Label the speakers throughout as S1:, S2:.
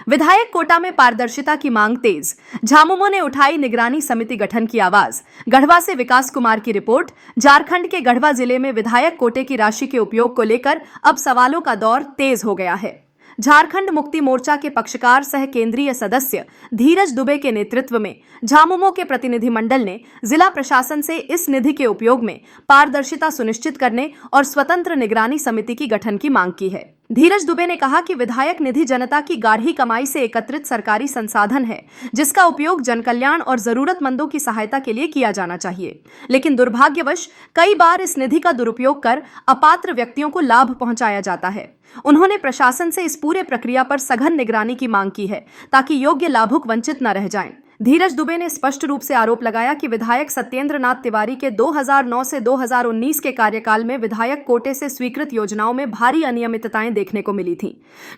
S1: विधायक कोटा में पारदर्शिता की मांग तेज। झामुमो ने उठाई निगरानी समिति गठन की आवाज। गढ़वा से विकास कुमार की रिपोर्ट। झारखंड के गढ़वा जिले में विधायक कोटे की राशि के उपयोग को लेकर अब सवालों का दौर तेज हो गया है। झारखंड मुक्ति मोर्चा के पक्षकार सह केंद्रीय सदस्य धीरज दुबे के नेतृत्व में झामुमो के प्रतिनिधिमंडल ने जिला प्रशासन से इस निधि के उपयोग में पारदर्शिता सुनिश्चित करने और स्वतंत्र निगरानी समिति की गठन की मांग की है। धीरज दुबे ने कहा कि विधायक निधि जनता की गाढ़ी कमाई से एकत्रित सरकारी संसाधन है, जिसका उपयोग जनकल्याण और जरूरतमंदों की सहायता के लिए किया जाना चाहिए। लेकिन दुर्भाग्यवश कई बार इस निधि का दुरुपयोग कर अपात्र व्यक्तियों को लाभ पहुंचाया जाता है। उन्होंने प्रशासन से इस पूरे प्रक्रिया पर सघन निगरानी की मांग की है, ताकि योग्य लाभुक वंचित न रह जाएं। धीरज दुबे ने स्पष्ट रूप से आरोप लगाया कि विधायक सत्येंद्र नाथ तिवारी के 2009 से 2019 के कार्यकाल में विधायक कोटे से स्वीकृत योजनाओं में भारी अनियमितताएं देखने को मिली थीं।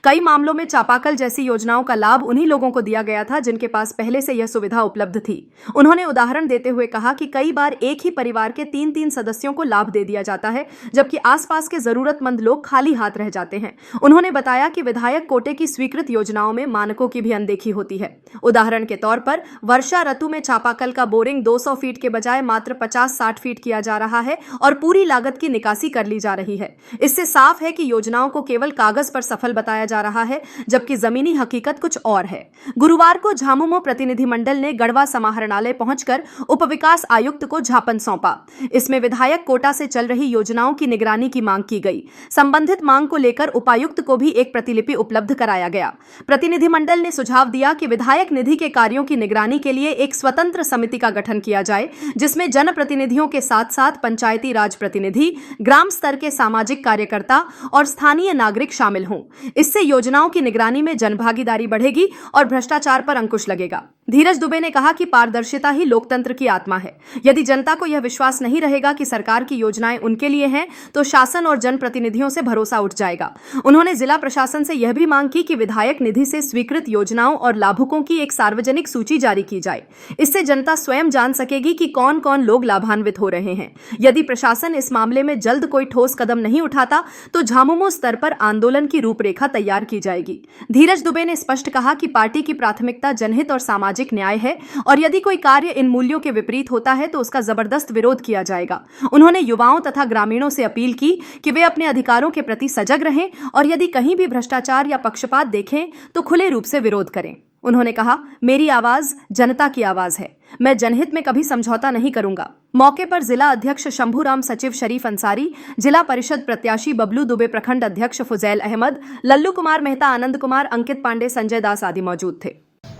S1: कई मामलों में चापाकल जैसी योजनाओं का लाभ उन्हीं लोगों को दिया गया था जिनके पास पहले से यह सुविधा उपलब्ध थी। उन्होंने उदाहरण देते हुए कहा कि कई बार एक ही परिवार के 3-3 सदस्यों को लाभ दे दिया जाता है, जबकि आसपास के जरूरतमंद लोग खाली हाथ रह जाते हैं। उन्होंने बताया कि विधायक कोटे की स्वीकृत योजनाओं में मानकों की भी अनदेखी होती है। उदाहरण के तौर पर वर्षा ऋतु में चापाकल का बोरिंग 200 फीट के बजाय मात्र 50-60 फीट किया जा रहा है और पूरी लागत की निकासी कर ली जा रही है। इससे साफ है कि योजनाओं को केवल कागज पर सफल बताया जा रहा है, जबकि जमीनी हकीकत कुछ और है। गुरुवार को झामुमो प्रतिनिधिमंडल ने गढ़वा समाहरणालय पहुंचकर उप विकास आयुक्त को ज्ञापन सौंपा। इसमें विधायक कोटा से चल रही योजनाओं की निगरानी की मांग की गई। संबंधित मांग को लेकर उपायुक्त को भी एक प्रतिलिपि उपलब्ध कराया गया। प्रतिनिधिमंडल ने सुझाव दिया कि विधायक निधि के कार्यों की निगरानी के लिए एक स्वतंत्र समिति का गठन किया जाए, जिसमें जनप्रतिनिधियों के साथ साथ पंचायती राज प्रतिनिधि, ग्राम स्तर के सामाजिक कार्यकर्ता और स्थानीय नागरिक शामिल हों। इससे योजनाओं की निगरानी में जनभागीदारी बढ़ेगी और भ्रष्टाचार पर अंकुश लगेगा। धीरज दुबे ने कहा कि पारदर्शिता ही लोकतंत्र की आत्मा है। यदि जनता को यह विश्वास नहीं रहेगा कि सरकार की योजनाएं उनके लिए हैं, तो शासन और जनप्रतिनिधियों से भरोसा उठ जाएगा। उन्होंने जिला प्रशासन से यह भी मांग की कि विधायक निधि से स्वीकृत योजनाओं और लाभुकों की एक सार्वजनिक सूची जारी की जाए। इससे जनता स्वयं जान सकेगी कि कौन कौन लोग लाभान्वित हो रहे हैं। यदि प्रशासन इस मामले में जल्द कोई ठोस कदम नहीं उठाता, तो झामुमो स्तर पर आंदोलन की रूपरेखा तैयार की जाएगी। धीरज दुबे ने स्पष्ट कहा कि पार्टी की प्राथमिकता जनहित और सामाजिक न्याय है और यदि कोई कार्य इन मूल्यों के विपरीत होता है तो उसका जबरदस्त विरोध किया जाएगा। उन्होंने युवाओं तथा ग्रामीणों से अपील की कि वे अपने अधिकारों के प्रति सजग रहें और यदि कहीं भी भ्रष्टाचार या पक्षपात देखें तो खुले रूप से विरोध करें। उन्होंने कहा, मेरी आवाज जनता की आवाज है। मैं जनहित में कभी समझौता नहीं करूंगा। मौके पर जिला अध्यक्ष शंभूराम सचिव शरीफ अंसारी, जिला परिषद प्रत्याशी बबलू दुबे, प्रखंड अध्यक्ष फुजैल अहमद, लल्लू कुमार मेहता, आनंद कुमार, अंकित पांडे, संजय दास आदि मौजूद थे।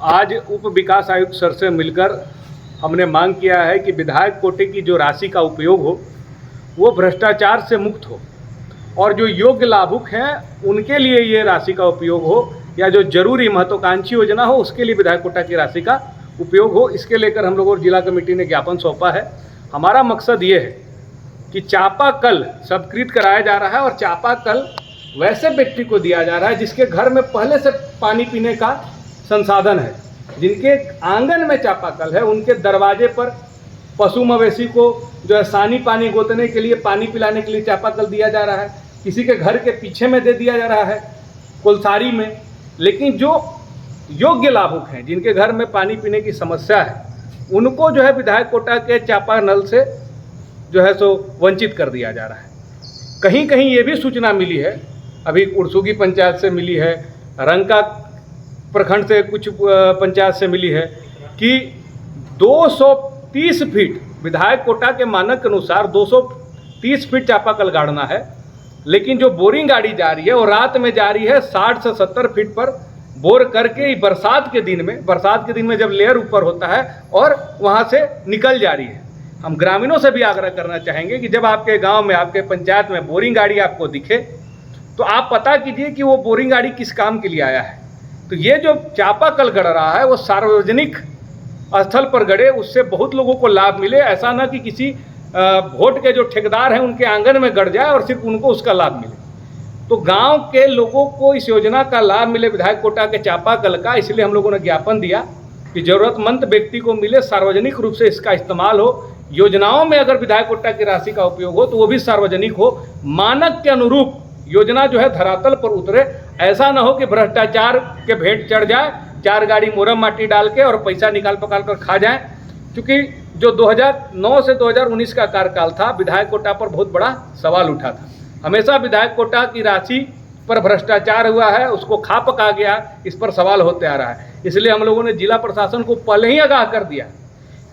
S2: आज उप विकास आयुक्त सर से मिलकर हमने मांग किया है कि विधायक कोटे की जो राशि का उपयोग हो वो भ्रष्टाचार से मुक्त हो और जो योग्य लाभुक हैं उनके लिए ये राशि का उपयोग हो, या जो जरूरी महत्वाकांक्षी योजना हो उसके लिए विधायक कोटा की राशि का उपयोग हो। इसके लेकर हम लोगों जिला कमेटी ने ज्ञापन सौंपा है। हमारा मकसद ये है कि चापाकल सब्कृत कराया जा रहा है और चापाकल वैसे व्यक्ति को दिया जा रहा है जिसके घर में पहले से पानी पीने का संसाधन है, जिनके आंगन में चापाकल है, उनके दरवाजे पर पशु मवेशी को जो है सानी पानी गोतने के लिए, पानी पिलाने के लिए चापाकल दिया जा रहा है। किसी के घर के पीछे में दे दिया जा रहा है, कोलसारी में। लेकिन जो योग्य लाभुक हैं, जिनके घर में पानी पीने की समस्या है, उनको जो है विधायक कोटा के चापा नल से जो है सो वंचित कर दिया जा रहा है। कहीं कहीं ये भी सूचना मिली है, अभी उड़सुगी पंचायत से मिली है, रंका प्रखंड से कुछ पंचायत से मिली है कि 230 फीट विधायक कोटा के मानक के अनुसार 230 फीट चापाकल गाड़ना है, लेकिन जो बोरिंग गाड़ी जा रही है वो रात में जा रही है 60 से 70 फीट पर बोर करके बरसात के दिन में जब लेयर ऊपर होता है और वहाँ से निकल जा रही है। हम ग्रामीणों से भी आग्रह करना चाहेंगे कि जब आपके गांव में, आपके पंचायत में बोरिंग गाड़ी आपको दिखे तो आप पता कीजिए कि वो बोरिंग गाड़ी किस काम के लिए आया है। तो ये जो चापाकल गड़ रहा है वो सार्वजनिक स्थल पर गड़े, उससे बहुत लोगों को लाभ मिले। ऐसा ना कि किसी वोट के जो ठेकेदार हैं उनके आंगन में गड़ जाए और सिर्फ उनको उसका लाभ मिले। तो गांव के लोगों को इस योजना का लाभ मिले, विधायक कोटा के चापाकल का। इसलिए हम लोगों ने ज्ञापन दिया कि जरूरतमंद व्यक्ति को मिले, सार्वजनिक रूप से इसका इस्तेमाल हो। योजनाओं में अगर विधायक कोटा की राशि का उपयोग हो तो वो भी सार्वजनिक हो, मानक के अनुरूप योजना जो है धरातल पर उतरे। ऐसा ना हो कि भ्रष्टाचार के भेंट चढ़ जाए, 4 गाड़ी मोरम माटी डाल के और पैसा निकाल पकाल कर खा जाए। क्योंकि जो 2009 से 2019 का कार्यकाल था, विधायक कोटा पर बहुत बड़ा सवाल उठा था। हमेशा विधायक कोटा की राशि पर भ्रष्टाचार हुआ है, उसको खा पका गया, इस पर सवाल होते आ रहा है। इसलिए हम लोगों ने जिला प्रशासन को पहले ही आगाह कर दिया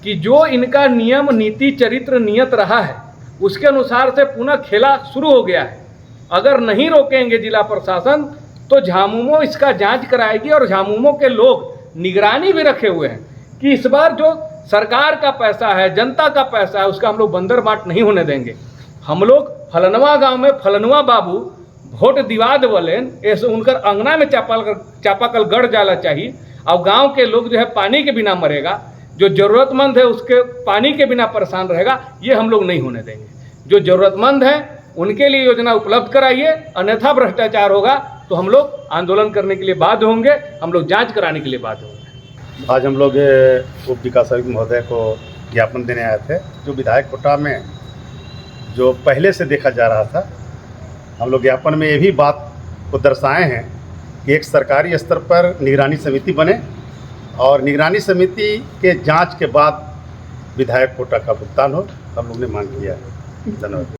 S2: कि जो इनका नियम, नीति, चरित्र, नियत रहा है उसके अनुसार से पुनः खेला शुरू हो गया है। अगर नहीं रोकेंगे जिला प्रशासन तो झामुमो इसका जांच कराएगी और झामुमो के लोग निगरानी भी रखे हुए हैं कि इस बार जो सरकार का पैसा है, जनता का पैसा है, उसका हम लोग बंदर बाट नहीं होने देंगे। हम लोग फलनवा गांव में फलनवा बाबू वोट दिवा देवलेन, ऐसे उनकर अंगना में चापाकल गड़ जाला चाहिए और गांव के लोग जो है पानी के बिना मरेगा, जो ज़रूरतमंद है उसके पानी के बिना परेशान रहेगा, ये हम लोग नहीं होने देंगे। जो ज़रूरतमंद है उनके लिए योजना उपलब्ध कराइए, अन्यथा भ्रष्टाचार होगा तो हम लोग आंदोलन करने के लिए बाध्य होंगे, हम लोग जांच कराने के लिए बाध्य होंगे।
S3: आज हम लोग उप विकास आयुक्त महोदय को ज्ञापन देने आए थे। जो विधायक कोटा में जो पहले से देखा जा रहा था, हम लोग ज्ञापन में ये भी बात को दर्शाए हैं कि एक सरकारी स्तर पर निगरानी समिति बने और निगरानी समिति के जांच के बाद विधायक कोटा का भुगतान हो। हम लोग ने मांग किया है। धन्यवाद।